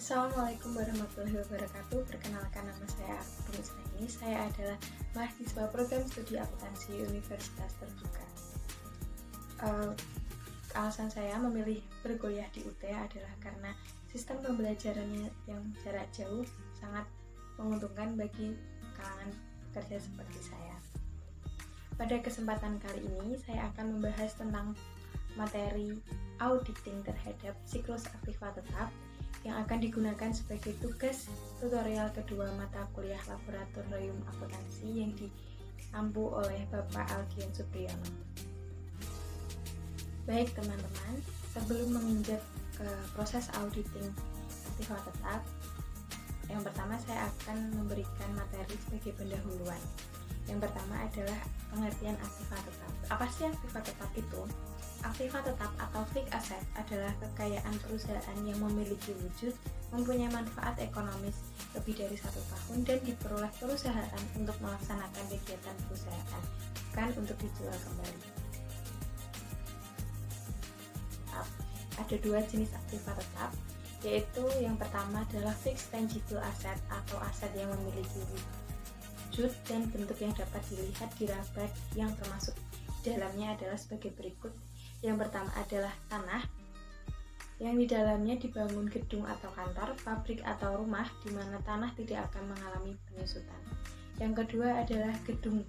Assalamualaikum warahmatullahi wabarakatuh. Perkenalkan, nama saya Arif Isnaini. Saya adalah mahasiswa program studi akuntansi Universitas Terbuka. Alasan saya memilih berkuliah di UT adalah karena sistem pembelajarannya yang jarak jauh sangat menguntungkan bagi kalangan pekerja seperti saya. Pada kesempatan kali ini, saya akan membahas tentang materi auditing terhadap siklus aktiva tetap yang akan digunakan sebagai tugas tutorial kedua mata kuliah laboratorium akuntansi yang diampu oleh Bapak Aldian Supriyono. Baik teman-teman, sebelum menginjak ke proses auditing aktiva tetap, yang pertama saya akan memberikan materi sebagai pendahuluan. Yang pertama adalah pengertian aktiva tetap. Apa sih aktiva tetap itu? Aktiva tetap atau fixed asset adalah kekayaan perusahaan yang memiliki wujud, mempunyai manfaat ekonomis lebih dari 1 tahun dan diperoleh perusahaan untuk melaksanakan kegiatan perusahaan, bukan untuk dijual kembali. Ada 2 jenis aktiva tetap, yaitu yang pertama adalah fixed tangible asset atau aset yang memiliki wujud dan bentuk yang dapat dilihat, diraba, yang termasuk dalamnya adalah sebagai berikut. Yang pertama adalah tanah, yang di dalamnya dibangun gedung atau kantor, pabrik atau rumah, di mana tanah tidak akan mengalami penyusutan. Yang kedua adalah gedung.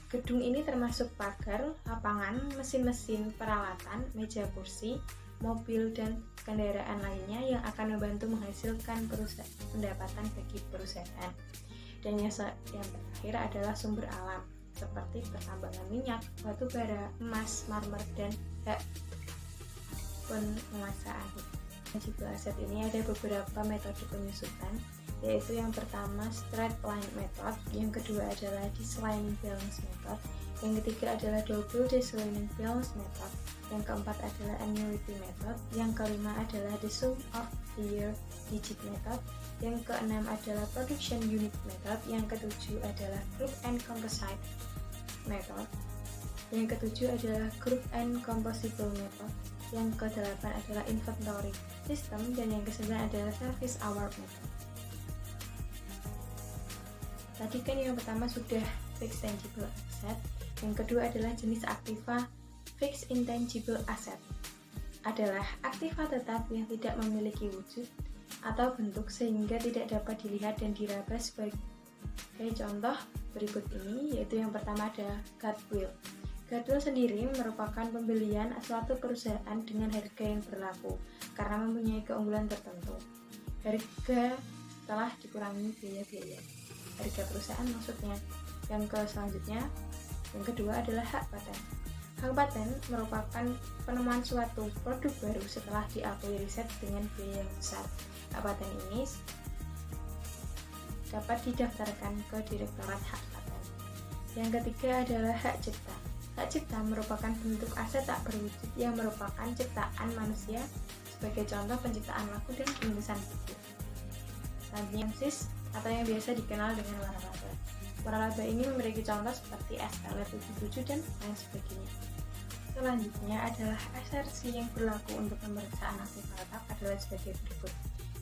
Gedung ini termasuk pagar, lapangan, mesin-mesin, peralatan, meja kursi, mobil, dan kendaraan lainnya yang akan membantu menghasilkan pendapatan bagi perusahaan. Dan yang terakhir adalah sumber alam, seperti pertambangan minyak, batu bara, emas, marmer, dan hak penguasaan. Tangible asset ini ada beberapa metode penyusutan, yaitu yang pertama straight line method, yang kedua adalah dislining balance method, yang ketiga adalah double dislining balance method, yang keempat adalah annuity method, yang kelima adalah the sum of the year digit method, yang keenam adalah production unit method, yang ketujuh adalah group and composite method, yang ketujuh adalah group and composable method, yang kedelapan adalah inventory system, dan yang kesembilan adalah service hour method. Tadi kan yang pertama sudah fixed tangible asset, yang kedua adalah jenis aktiva fixed intangible asset. Adalah aktiva tetap yang tidak memiliki wujud atau bentuk sehingga tidak dapat dilihat dan diraba sebagai contoh berikut ini, yaitu yang pertama ada goodwill. Goodwill sendiri merupakan pembelian suatu perusahaan dengan harga yang berlaku karena mempunyai keunggulan tertentu. Harga telah dikurangi biaya-biaya. Harga perusahaan maksudnya. Yang selanjutnya, yang kedua adalah hak paten. Hak paten merupakan penemuan suatu produk baru setelah diakui riset dengan biaya yang besar. Hak paten ini dapat didaftarkan ke Direktorat Hak Paten. Yang ketiga adalah hak cipta. Hak cipta merupakan bentuk aset tak berwujud yang merupakan ciptaan manusia, sebagai contoh penciptaan lagu dan penulisan buku. Selanjutnya SIS atau yang biasa dikenal dengan waralaba. Waralaba ini memiliki contoh seperti SKL 77 dan lain sebagainya. Selanjutnya adalah asersi yang berlaku untuk pemeriksaan aktiva tetap adalah sebagai berikut.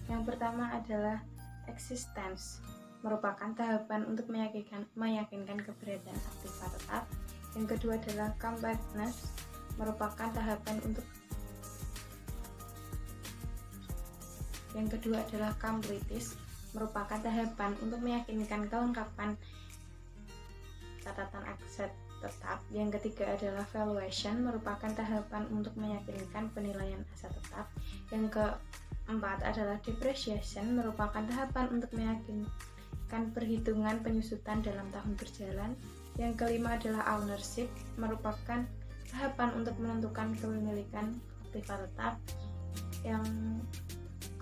Yang pertama adalah existence, merupakan tahapan untuk meyakinkan keberadaan aktiva tetap. Yang kedua adalah completeness, merupakan tahapan untuk yang kedua adalah completeness, merupakan tahapan untuk meyakinkan kelengkapan catatan aset tetap. Yang ketiga adalah valuation, merupakan tahapan untuk meyakinkan penilaian aset tetap. Yang keempat adalah depreciation, merupakan tahapan untuk meyakinkan perhitungan penyusutan dalam tahun berjalan. Yang kelima adalah ownership, merupakan tahapan untuk menentukan kepemilikan aktiva tetap. Yang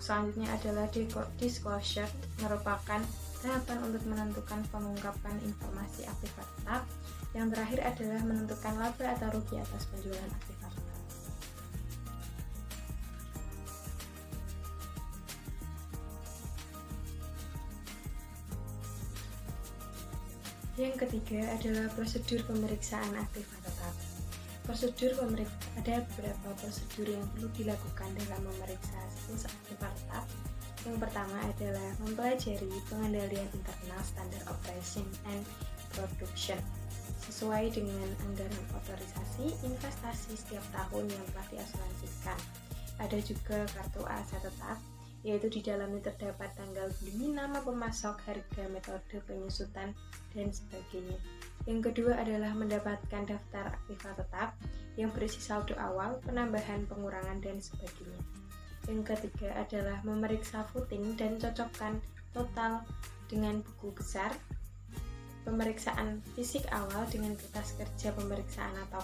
selanjutnya adalah disclosure, merupakan tahapan untuk menentukan pengungkapan informasi aktiva tetap. Yang terakhir adalah menentukan laba atau rugi atas penjualan aktiva tetap. Yang ketiga adalah prosedur pemeriksaan aktiva tetap. Ada beberapa prosedur yang perlu dilakukan dalam memeriksa siklus aktiva tetap. Yang pertama adalah mempelajari pengendalian internal standar operation and production sesuai dengan anggaran otorisasi investasi setiap tahun yang telah diasuransikan. Ada juga kartu aset tetap, yaitu di dalamnya terdapat tanggal beli, nama pemasok, harga, metode penyusutan, dan sebagainya. Yang kedua adalah mendapatkan daftar aktiva tetap yang berisi saldo awal, penambahan, pengurangan, dan sebagainya. Yang ketiga adalah memeriksa footing dan cocokkan total dengan buku besar, pemeriksaan fisik awal dengan kertas kerja pemeriksaan atau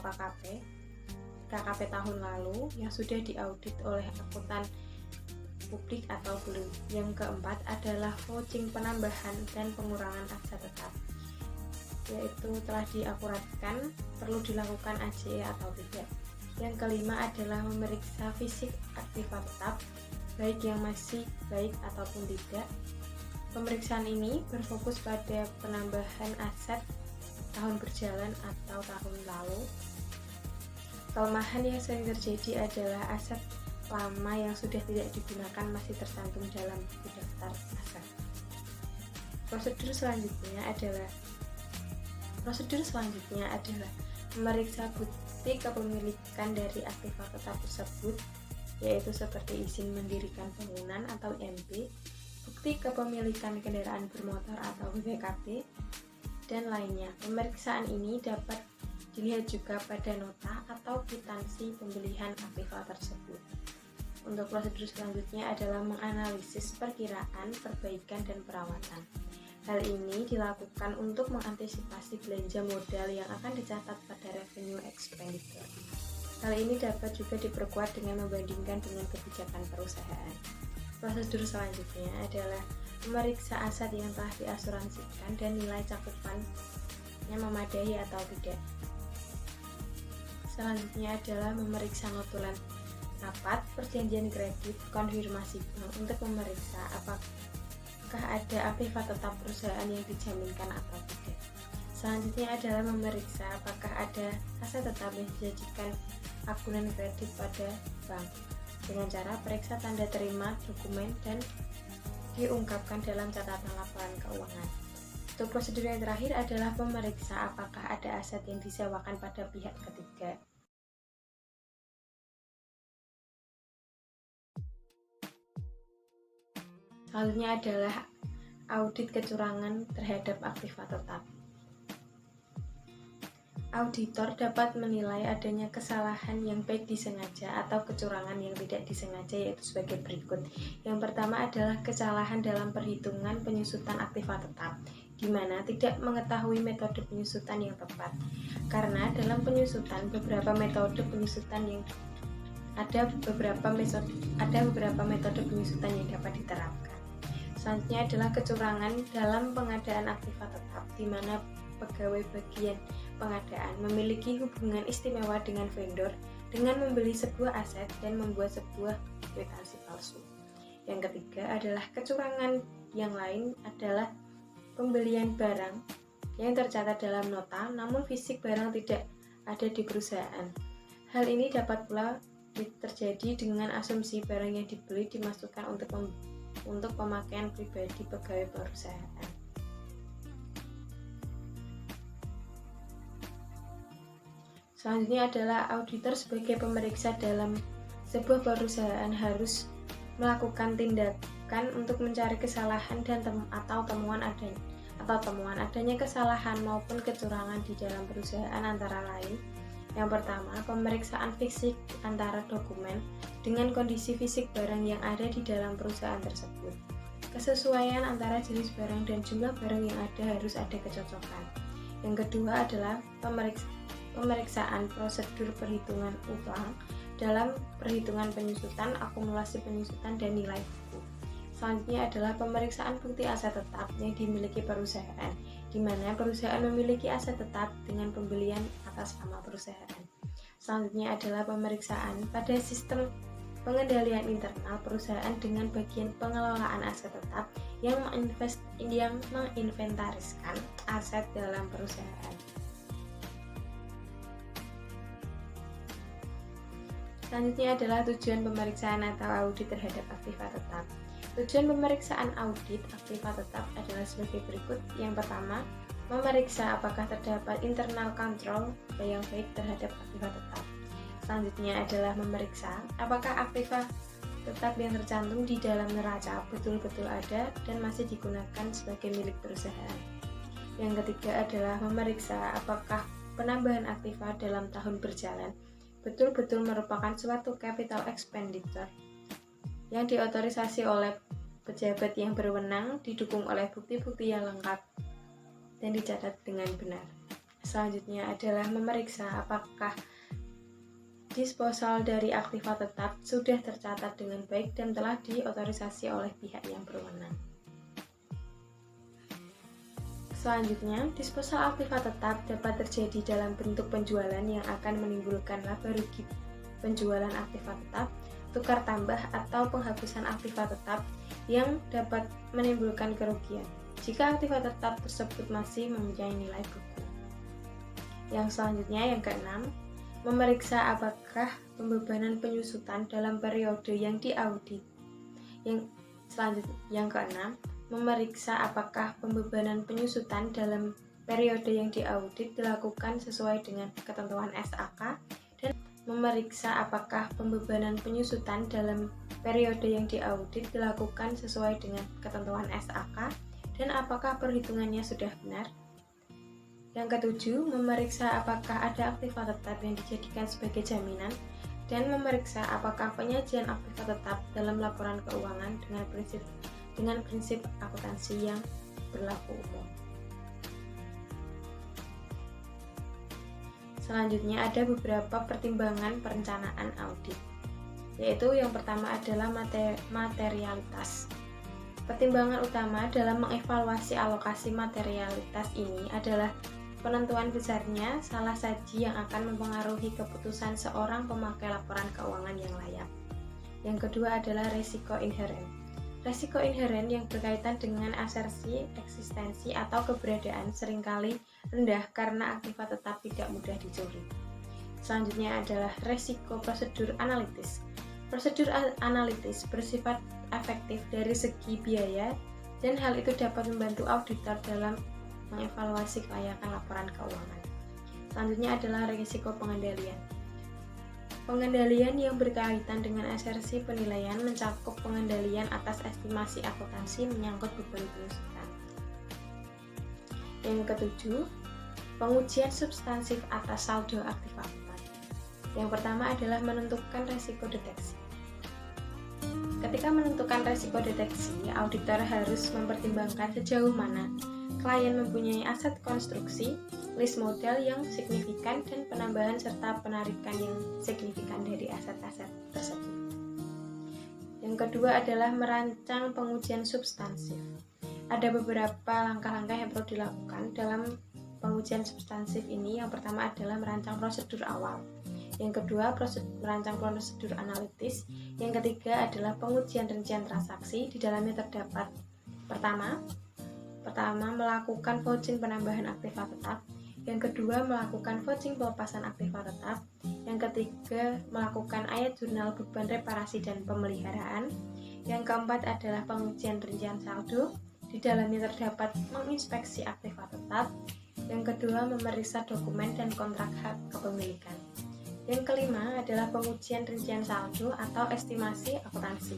KKP tahun lalu yang sudah diaudit oleh akuntan publik atau belum. Yang keempat adalah vouching penambahan dan pengurangan aset tetap, yaitu telah diakuratkan, perlu dilakukan AJE atau tidak. Yang kelima adalah memeriksa fisik aktiva tetap, baik yang masih baik ataupun tidak. Pemeriksaan ini berfokus pada penambahan aset tahun berjalan atau tahun lalu. Kelemahan yang sering terjadi adalah aset lama yang sudah tidak digunakan masih tercantum dalam buku daftar aset. Prosedur selanjutnya adalah memeriksa bukti kepemilikan dari aktiva tetap tersebut, yaitu seperti izin mendirikan bangunan atau IMB, bukti kepemilikan kendaraan bermotor atau BPKB, dan lainnya. Pemeriksaan ini dapat dilihat juga pada nota atau kwitansi pembelian aktiva tersebut. Untuk prosedur selanjutnya adalah menganalisis perkiraan, perbaikan, dan perawatan. Hal ini dilakukan untuk mengantisipasi belanja modal yang akan dicatat pada revenue expenditure. Hal ini dapat juga diperkuat dengan membandingkan dengan kebijakan perusahaan. Prosedur selanjutnya adalah memeriksa aset yang telah diasuransikan dan nilai cakupannya memadai atau tidak. Selanjutnya adalah memeriksa notulen rapat, perjanjian kredit, konfirmasi bank untuk memeriksa apakah ada aktiva tetap perusahaan yang dijaminkan atau tidak. Selanjutnya adalah memeriksa apakah ada aset tetap yang dijadikan agunan kredit pada bank dengan cara periksa tanda terima dokumen dan diungkapkan dalam catatan laporan keuangan. Untuk prosedur yang terakhir adalah memeriksa apakah ada aset yang disewakan pada pihak ketiga. Selanjutnya adalah audit kecurangan terhadap aktiva tetap. Auditor dapat menilai adanya kesalahan yang baik disengaja atau kecurangan yang tidak disengaja, yaitu sebagai berikut. Yang pertama adalah kesalahan dalam perhitungan penyusutan aktiva tetap, di mana tidak mengetahui metode penyusutan yang tepat. Karena dalam penyusutan beberapa metode penyusutan yang ada beberapa metode penyusutan yang dapat diterapkan. Selanjutnya adalah kecurangan dalam pengadaan aktiva tetap, di mana pegawai bagian pengadaan memiliki hubungan istimewa dengan vendor dengan membeli sebuah aset dan membuat sebuah kwitansi palsu. Yang ketiga adalah kecurangan yang lain adalah pembelian barang yang tercatat dalam nota, namun fisik barang tidak ada di perusahaan. Hal ini dapat pula terjadi dengan asumsi barang yang dibeli dimasukkan untuk pemakaian pribadi pegawai perusahaan. Selanjutnya adalah auditor sebagai pemeriksa dalam sebuah perusahaan harus melakukan tindakan untuk mencari kesalahan dan temuan adanya kesalahan maupun kecurangan di dalam perusahaan, antara lain. Yang pertama, pemeriksaan fisik antara dokumen dengan kondisi fisik barang yang ada di dalam perusahaan tersebut. Kesesuaian antara jenis barang dan jumlah barang yang ada harus ada kecocokan. Yang kedua adalah pemeriksaan prosedur perhitungan ulang dalam perhitungan penyusutan, akumulasi penyusutan, dan nilai buku. Selanjutnya adalah pemeriksaan bukti aset tetap yang dimiliki perusahaan, di mana perusahaan memiliki aset tetap dengan pembelian atas nama perusahaan. Selanjutnya adalah pemeriksaan pada sistem pengendalian internal perusahaan dengan bagian pengelolaan aset tetap yang menginventariskan aset dalam perusahaan. Selanjutnya adalah tujuan pemeriksaan atau audit terhadap aktiva tetap. Tujuan pemeriksaan audit aktiva tetap adalah sebagai berikut. Yang pertama, memeriksa apakah terdapat internal control yang baik terhadap aktiva tetap. Selanjutnya adalah memeriksa apakah aktiva tetap yang tercantum di dalam neraca betul-betul ada dan masih digunakan sebagai milik perusahaan. Yang ketiga adalah memeriksa apakah penambahan aktiva dalam tahun berjalan betul-betul merupakan suatu capital expenditure yang diotorisasi oleh pejabat yang berwenang, didukung oleh bukti-bukti yang lengkap dan dicatat dengan benar. Selanjutnya adalah memeriksa apakah disposal dari aktiva tetap sudah tercatat dengan baik dan telah diotorisasi oleh pihak yang berwenang. Selanjutnya, disposal aktiva tetap dapat terjadi dalam bentuk penjualan yang akan menimbulkan laba rugi penjualan aktiva tetap, tukar tambah atau penghapusan aktiva tetap yang dapat menimbulkan kerugian jika aktiva tetap tersebut masih mempunyai nilai buku. Yang selanjutnya, yang keenam, memeriksa apakah pembebanan penyusutan dalam periode yang diaudit. Yang keenam, memeriksa apakah pembebanan penyusutan dalam periode yang diaudit dilakukan sesuai dengan ketentuan SAK, dan memeriksa apakah pembebanan penyusutan dalam periode yang diaudit dilakukan sesuai dengan ketentuan SAK dan apakah perhitungannya sudah benar. Yang ketujuh, memeriksa apakah ada aktiva tetap yang dijadikan sebagai jaminan dan memeriksa apakah penyajian aktiva tetap dalam laporan keuangan dengan prinsip akuntansi yang berlaku umum. Selanjutnya ada beberapa pertimbangan perencanaan audit, yaitu yang pertama adalah materialitas. Pertimbangan utama dalam mengevaluasi alokasi materialitas ini adalah penentuan besarnya salah saji yang akan mempengaruhi keputusan seorang pemakai laporan keuangan yang layak. Yang kedua adalah risiko inheren. Risiko inheren yang berkaitan dengan asersi, eksistensi, atau keberadaan seringkali rendah karena aktiva tetap tidak mudah dicuri. Selanjutnya adalah risiko prosedur analitis. Prosedur analitis bersifat efektif dari segi biaya dan hal itu dapat membantu auditor dalam mengevaluasi kelayakan laporan keuangan. Selanjutnya adalah risiko pengendalian. Pengendalian yang berkaitan dengan asersi penilaian mencakup pengendalian atas estimasi akuntansi menyangkut beban penyusutan. Yang ketujuh, pengujian substansif atas saldo aktiva tetap. Yang pertama adalah menentukan risiko deteksi. Ketika menentukan risiko deteksi, auditor harus mempertimbangkan sejauh mana klien mempunyai aset konstruksi, list modal yang signifikan, dan penambahan serta penarikan yang signifikan dari aset-aset tersebut. Yang kedua adalah merancang pengujian substansif. Ada beberapa langkah-langkah yang perlu dilakukan dalam pengujian substansif ini. Yang pertama adalah merancang prosedur awal. Yang kedua, merancang prosedur analitis. Yang ketiga adalah pengujian rincian transaksi. Di dalamnya terdapat pertama melakukan vouching penambahan aktiva tetap. Yang kedua, melakukan vouching pelepasan aktiva tetap. Yang ketiga, melakukan ayat jurnal beban reparasi dan pemeliharaan. Yang keempat adalah pengujian rincian saldo. Di dalamnya terdapat menginspeksi aktiva tetap. Yang kedua, memeriksa dokumen dan kontrak hak kepemilikan. Yang kelima adalah pengujian rincian saldo atau estimasi akuntansi.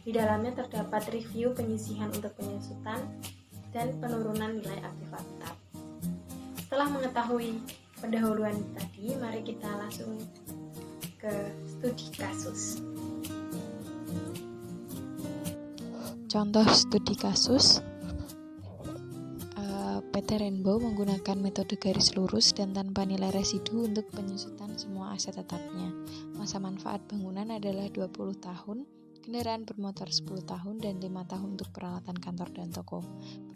Di dalamnya terdapat review penyisihan untuk penyusutan dan penurunan nilai aktiva tetap. Setelah mengetahui pendahuluan tadi, mari kita langsung ke studi kasus. Contoh studi kasus, PT Rainbow menggunakan metode garis lurus dan tanpa nilai residu untuk penyusutan semua aset tetapnya. Masa manfaat bangunan adalah 20 tahun, kendaraan bermotor 10 tahun, dan 5 tahun untuk peralatan kantor dan toko.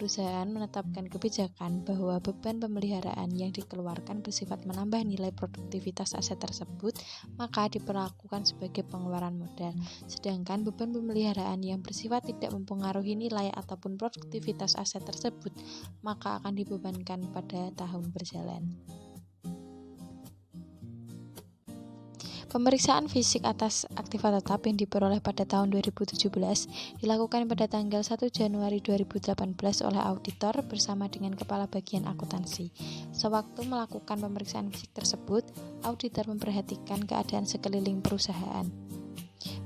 Perusahaan menetapkan kebijakan bahwa beban pemeliharaan yang dikeluarkan bersifat menambah nilai produktivitas aset tersebut, maka diperlakukan sebagai pengeluaran modal. Sedangkan beban pemeliharaan yang bersifat tidak mempengaruhi nilai ataupun produktivitas aset tersebut, maka akan dibebankan pada tahun berjalan. Pemeriksaan fisik atas aktiva tetap yang diperoleh pada tahun 2017 dilakukan pada tanggal 1 Januari 2018 oleh auditor bersama dengan Kepala Bagian Akuntansi. Sewaktu melakukan pemeriksaan fisik tersebut, auditor memperhatikan keadaan sekeliling perusahaan.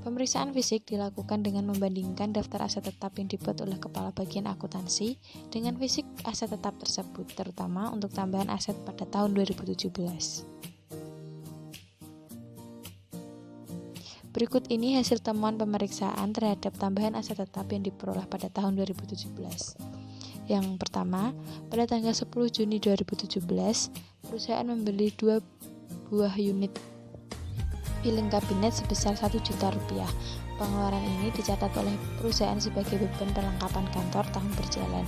Pemeriksaan fisik dilakukan dengan membandingkan daftar aset tetap yang dibuat oleh Kepala Bagian Akuntansi dengan fisik aset tetap tersebut, terutama untuk tambahan aset pada tahun 2017. Berikut ini hasil temuan pemeriksaan terhadap tambahan aset tetap yang diperoleh pada tahun 2017. Yang pertama, pada tanggal 10 Juni 2017, perusahaan membeli 2 buah unit piling kabinet sebesar Rp1 juta. Pengeluaran ini dicatat oleh perusahaan sebagai beban perlengkapan kantor tahun berjalan.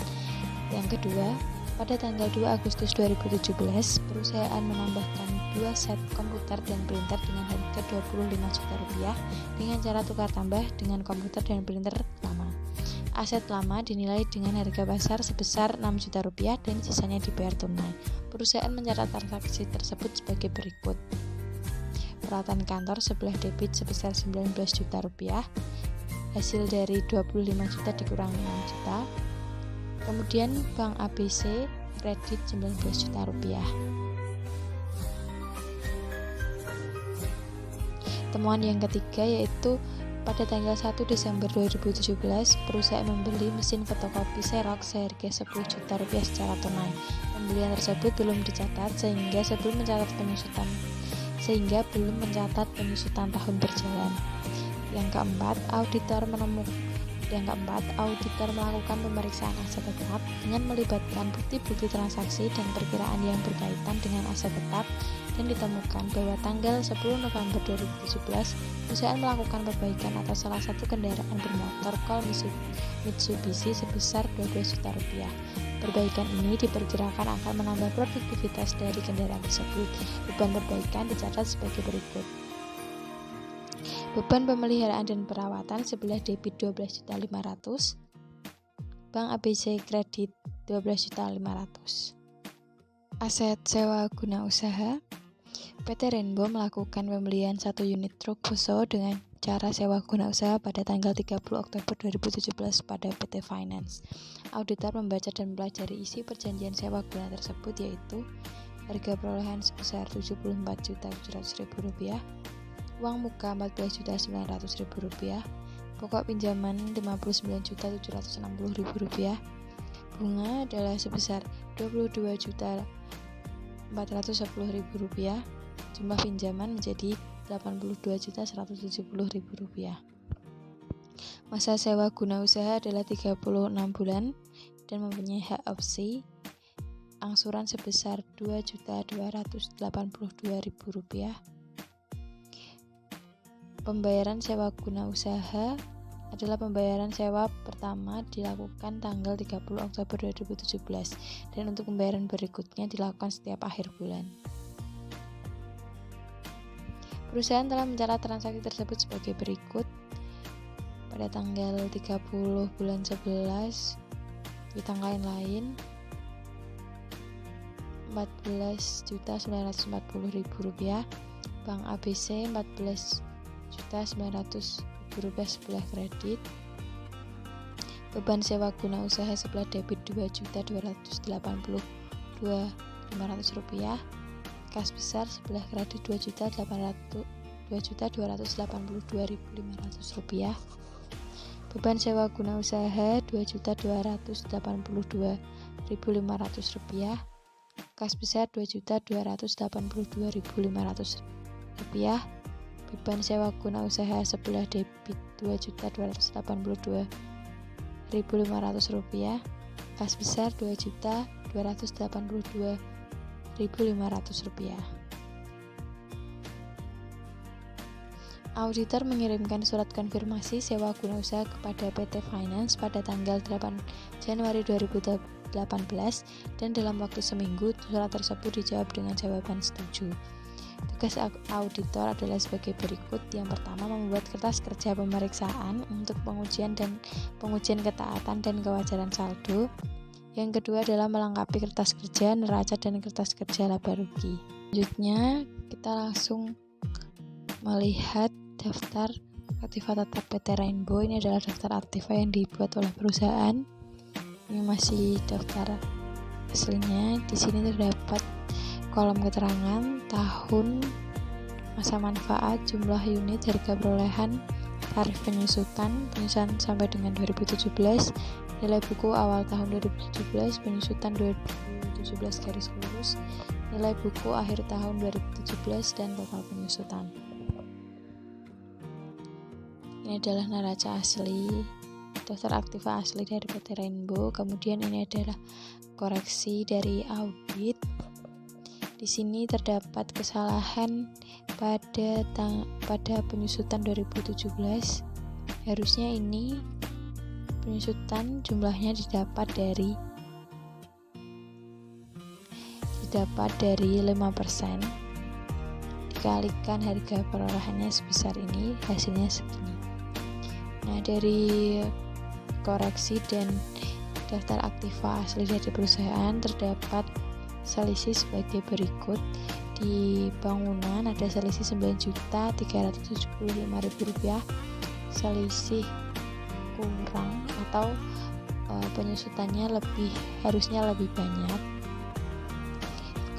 Yang kedua, pada tanggal 2 Agustus 2017, perusahaan menambahkan 2 set komputer dan printer dengan harga Rp25 juta dengan cara tukar tambah dengan komputer dan printer lama. Aset lama dinilai dengan harga pasar sebesar Rp6 juta dan sisanya dibayar tunai. Perusahaan mencatat transaksi tersebut sebagai berikut. Peralatan kantor sebelah debit sebesar Rp19 juta, hasil dari 25 juta dikurangi 6 juta. Kemudian Bank ABC kredit Rp19 juta. Temuan yang ketiga yaitu pada tanggal 1 Desember 2017, perusahaan membeli mesin fotokopi Xerox seharga Rp10 juta secara tunai. Pembelian tersebut belum dicatat sehingga belum mencatat penyusutan tahun berjalan. Yang keempat, auditor melakukan pemeriksaan aset tetap dengan melibatkan bukti-bukti transaksi dan perkiraan yang berkaitan dengan aset tetap, dan ditemukan bahwa tanggal 10 November 2017 perusahaan melakukan perbaikan atas salah satu kendaraan bermotor Cole Mitsubishi sebesar Rp12 juta. Perbaikan ini diperkirakan akan menambah produktivitas dari kendaraan tersebut. Beban perbaikan dicatat sebagai berikut. Beban pemeliharaan dan perawatan sebelah debit Rp12 juta, Bank ABC kredit Rp12 juta. Aset sewa guna usaha, PT Rainbow melakukan pembelian 1 unit truk Fuso dengan cara sewa guna usaha pada tanggal 30 Oktober 2017 pada PT Finance. Auditor membaca dan mempelajari isi perjanjian sewa guna tersebut, yaitu harga perolehan sebesar Rp74.700.000, uang muka Rp14.900.000, pokok pinjaman Rp59.760.000, bunga adalah sebesar Rp22.410.000, jumlah pinjaman menjadi Rp82.170.000. Masa sewa guna usaha adalah 36 bulan dan mempunyai hak opsi. Angsuran sebesar Rp2.282.000. Pembayaran sewa guna usaha adalah pembayaran sewa pertama dilakukan tanggal 30 Oktober 2017 dan untuk pembayaran berikutnya dilakukan setiap akhir bulan. Perusahaan telah mencatat transaksi tersebut sebagai berikut. Pada tanggal 30 bulan 11 di tanggal lain Rp14.940.000, Bank ABC Rp14.900.000 sebelah kredit. Beban sewa guna usaha sebelah debit Rp2.282.500, kas besar sebelah kredit Rp2.282.500. Beban sewa guna usaha Rp2.282.500, kas besar Rp2.282.500. Beban sewa guna usaha sebelah debit Rp2.282.500, kas besar Rp2.282.500. Auditor mengirimkan surat konfirmasi sewa guna usaha kepada PT Finance pada tanggal 8 Januari 2018 dan dalam waktu seminggu surat tersebut dijawab dengan jawaban setuju. Tugas auditor adalah sebagai berikut. Yang pertama, membuat kertas kerja pemeriksaan untuk pengujian ketaatan dan kewajaran saldo. Yang kedua adalah melengkapi kertas kerja neraca dan kertas kerja laba rugi. Selanjutnya kita langsung melihat daftar aktiva tetap PT Rainbow. Ini adalah daftar aktiva yang dibuat oleh perusahaan. Ini masih daftar aslinya. Di sini terdapat kolom keterangan, tahun, masa manfaat, jumlah unit, harga perolehan, tarif penyusutan sampai dengan 2017, nilai buku awal tahun 2017, penyusutan 2017 garis lurus, nilai buku akhir tahun 2017, dan total penyusutan. Ini adalah neraca asli, daftar aktiva asli dari PT Rainbow. Kemudian ini adalah koreksi dari audit. Di sini terdapat kesalahan pada penyusutan 2017. Harusnya ini penyusutan jumlahnya didapat dari 5%, dikalikan harga perolehannya sebesar ini, hasilnya segini. Nah, dari koreksi dan daftar aktiva asli dari perusahaan terdapat selisih sebagai berikut. Di bangunan ada selisih Rp9.375.000, selisih kurang atau penyusutannya harusnya lebih banyak.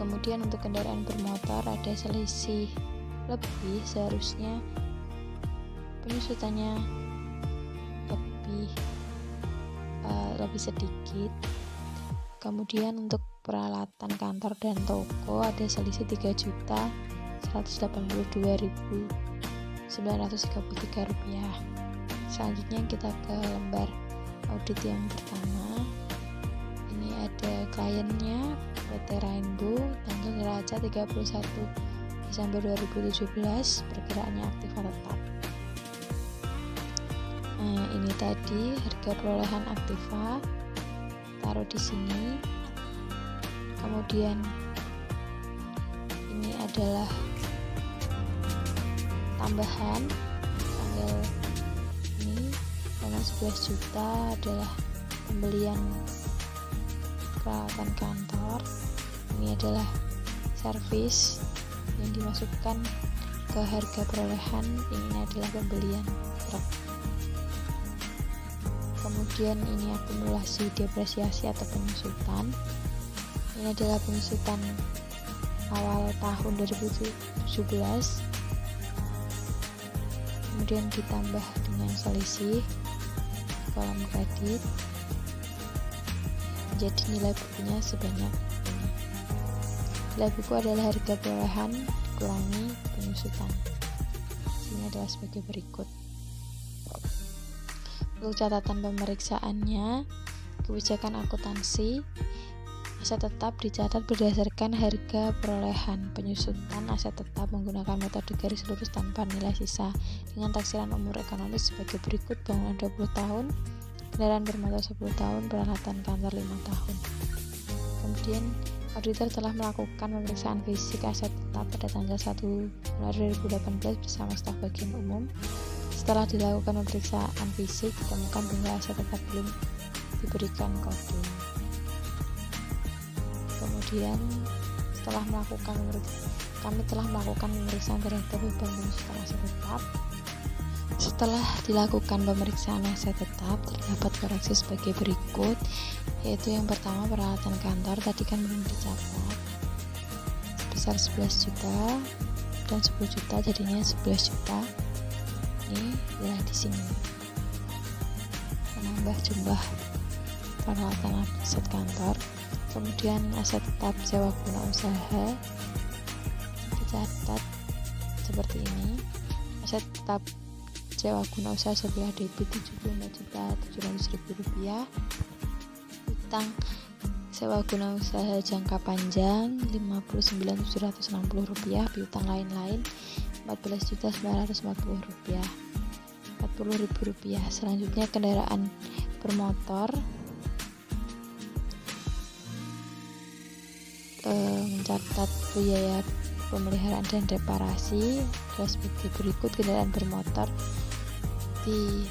Kemudian untuk kendaraan bermotor ada selisih lebih, seharusnya penyusutannya lebih sedikit. Kemudian untuk peralatan kantor dan toko ada selisih Rp3.182.933. Selanjutnya kita ke lembar audit yang pertama. Ini ada kliennya PT Rainbow, tanggal neraca 31 Desember 2017, perkiraannya aktiva tetap. Nah, ini tadi harga perolehan aktiva, taruh di sini. Kemudian ini adalah tambahan tanggal ini dengan 11 juta adalah pembelian peralatan kantor. Ini adalah servis yang dimasukkan ke harga perolehan. Ini adalah pembelian truk. Kemudian ini akumulasi depresiasi atau penyusutan. Ini adalah penyusutan awal tahun 2017. Kemudian ditambah dengan selisih kolom kredit. Jadi nilai bukunya sebanyak ini. Nilai buku adalah harga perolehan dikurangi penyusutan. Ini adalah sebagai berikut. Untuk catatan pemeriksaannya, kebijakan akuntansi, aset tetap dicatat berdasarkan harga perolehan. Penyusutan aset tetap menggunakan metode garis lurus tanpa nilai sisa dengan taksiran umur ekonomis sebagai berikut: bangunan 20 tahun, kendaraan bermotor 10 tahun, peralatan kantor 5 tahun. Kemudian auditor telah melakukan pemeriksaan fisik aset tetap pada tanggal 1 Januari 2018 bersama staf bagian umum. Setelah dilakukan pemeriksaan fisik, ditemukan bahwa aset tetap belum diberikan kode. Kemudian kami telah melakukan pemeriksaan terhadap beban penyusutan aset tetap. Setelah dilakukan pemeriksaan aset tetap, terdapat koreksi sebagai berikut, yaitu yang pertama peralatan kantor tadi kan belum dicatat sebesar 11 juta dan 10 juta, jadinya 11 juta. Ini adalah di sini menambah jumlah peralatan aset kantor. Kemudian aset tetap sewa guna usaha dicatat seperti ini. Aset tetap sewa guna usaha sebelah debit Rp75.700.000, utang sewa guna usaha jangka panjang Rp59.760, piutang lain-lain Rp14.940. Selanjutnya kendaraan bermotor mencatat biaya pemeliharaan dan reparasi adalah sebagai berikut: kendaraan bermotor di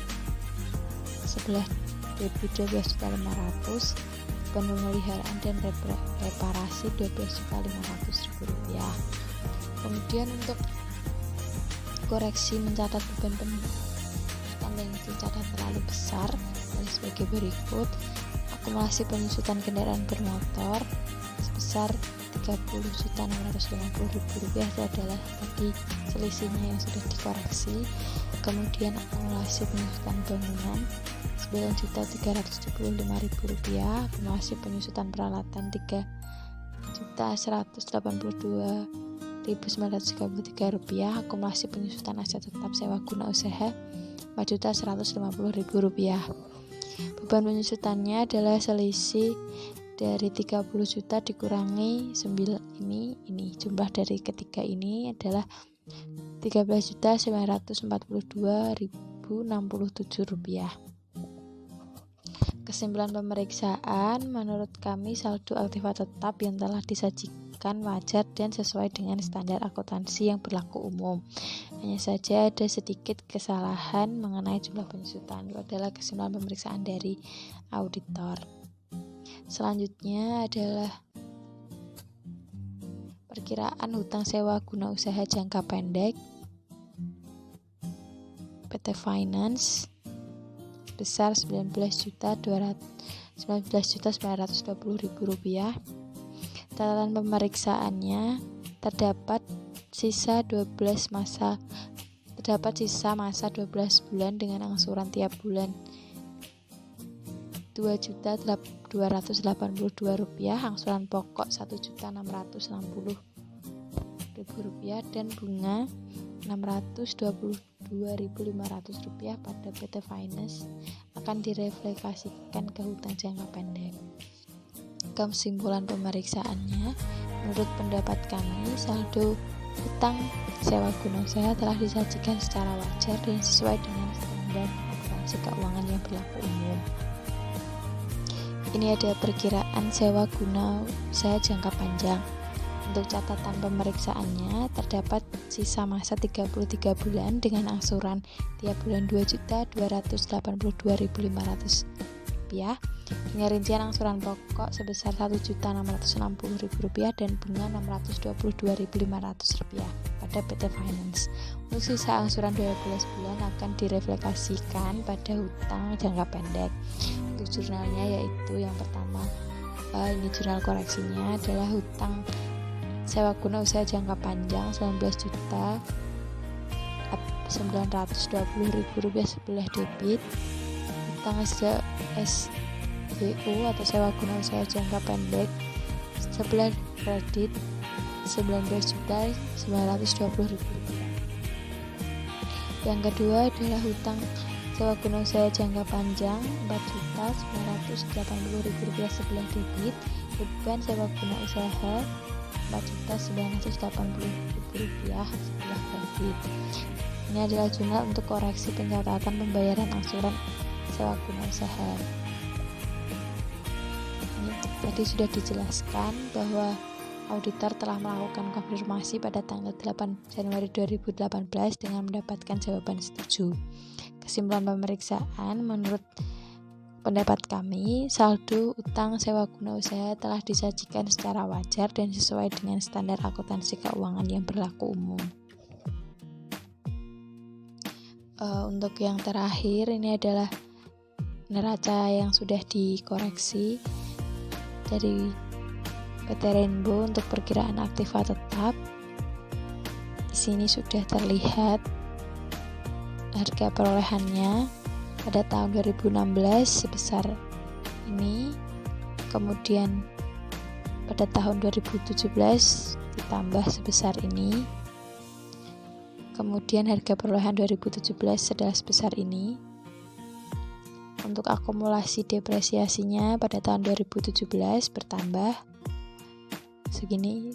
sebelah debit Rp12.500.000, pemeliharaan dan reparasi Rp12.500.000. Kemudian untuk koreksi mencatat beban penyusutan yang dicatat terlalu besar sebagai berikut. Akumulasi penyusutan kendaraan bermotor sebesar Rp30.650.000 itu adalah tadi selisihnya yang sudah dikoreksi. Kemudian akumulasi penyusutan bangunan Rp9.375.000, akumulasi penyusutan peralatan Rp3.182.933, akumulasi penyusutan aset tetap sewa guna usaha Rp4.150.000. Beban penyusutannya adalah selisih dari 30 juta dikurangi 9 ini jumlah dari ketiga ini adalah Rp13.942.067. Kesimpulan pemeriksaan, menurut kami saldo aktiva tetap yang telah disajikan wajar dan sesuai dengan standar akuntansi yang berlaku umum. Hanya saja ada sedikit kesalahan mengenai jumlah penyusutan. Itu adalah kesimpulan pemeriksaan dari auditor. Selanjutnya adalah perkiraan hutang sewa guna usaha jangka pendek PT Finance sebesar Rp19.920.000. Catatan pemeriksaannya terdapat sisa masa 12 bulan dengan angsuran tiap bulan Rp2.282.000, angsuran pokok Rp1.660.000 dan bunga Rp622.500 pada PT Finance akan direfleksikan ke hutang jangka pendek. Kesimpulan pemeriksaannya, menurut pendapat kami, saldo hutang sewa guna usaha telah disajikan secara wajar dan sesuai dengan standar akuntansi keuangan yang berlaku umum. Ini ada perkiraan sewa guna usaha jangka panjang. Untuk catatan pemeriksaannya, terdapat sisa masa 33 bulan dengan angsuran tiap bulan Rp2.282.500 dengan rincian angsuran pokok sebesar Rp1.660.000 dan bunga Rp622.500 pada PT Finance. Untuk sisa angsuran 12 bulan akan direfleksikan pada hutang jangka pendek. Untuk jurnalnya yaitu yang pertama, ini jurnal koreksinya adalah hutang sewa guna usaha jangka panjang Rp19.920.000 sebelah debit, hutang SBU atau sewa guna usaha jangka pendek sebelah kredit Rp19.920.000. Yang kedua adalah hutang sewa guna usaha jangka panjang Rp4.980.000 sebelah debit, beban sewa guna usaha Rp4.980.000 sebelah kredit. Ini adalah jurnal untuk koreksi pencatatan pembayaran angsuran sewa guna usaha. Ini tadi sudah dijelaskan bahwa auditor telah melakukan konfirmasi pada tanggal 8 Januari 2018 dengan mendapatkan jawaban setuju. Kesimpulan pemeriksaan, menurut pendapat kami, saldo utang sewa guna usaha telah disajikan secara wajar dan sesuai dengan standar akuntansi keuangan yang berlaku umum. Untuk yang terakhir, ini adalah neraca yang sudah dikoreksi dari PT Rainbow untuk perkiraan aktiva tetap. Di sini sudah terlihat harga perolehannya pada tahun 2016 sebesar ini, kemudian pada tahun 2017 ditambah sebesar ini, kemudian harga perolehan 2017 adalah sebesar ini. Untuk akumulasi depresiasinya pada tahun 2017 bertambah segini.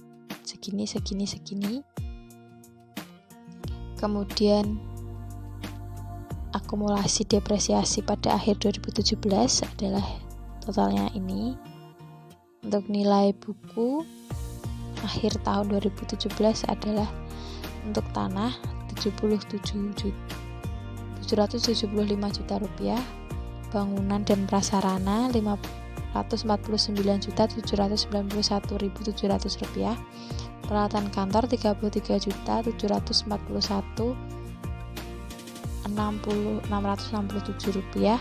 Kemudian akumulasi depresiasi pada akhir 2017 adalah totalnya ini. Untuk nilai buku akhir tahun 2017 adalah untuk tanah 775 juta rupiah, bangunan dan prasarana 549.791.700 rupiah, peralatan kantor 33.741.000 Rp667,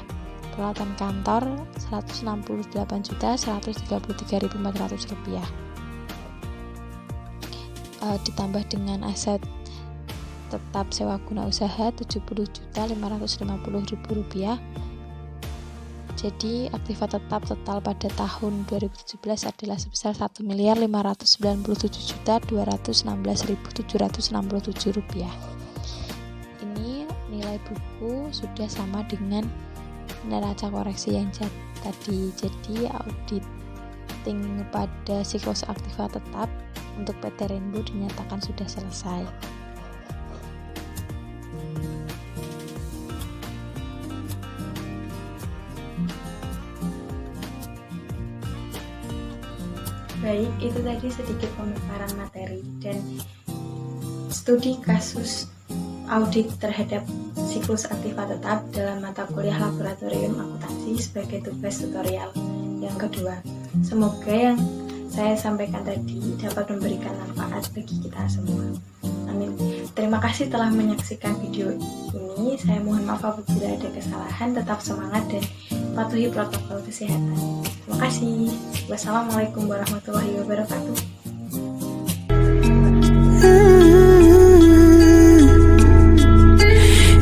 peralatan kantor Rp168.133.400. Ditambah dengan aset tetap sewa guna usaha Rp70.550.000. Jadi aktiva tetap total pada tahun 2017 adalah sebesar Rp1.559.216.767. Ini nilai buku sudah sama dengan neraca koreksi yang tadi. Jadi auditing pada siklus aktiva tetap untuk PT Rainbow dinyatakan sudah selesai. Baik, itu tadi sedikit pemaparan materi dan studi kasus audit terhadap siklus aktiva tetap dalam mata kuliah laboratorium akuntansi sebagai tugas tutorial yang kedua. Semoga yang saya sampaikan tadi dapat memberikan manfaat bagi kita semua. Amin. Terima kasih telah menyaksikan video ini. Saya mohon maaf apabila ada kesalahan. Tetap semangat dan patuhi protokol kesehatan. Terima kasih. Wassalamualaikum warahmatullahi wabarakatuh.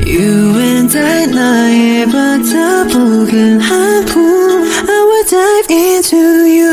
You and I 나의 바다 보긴 하고 I will dive into you.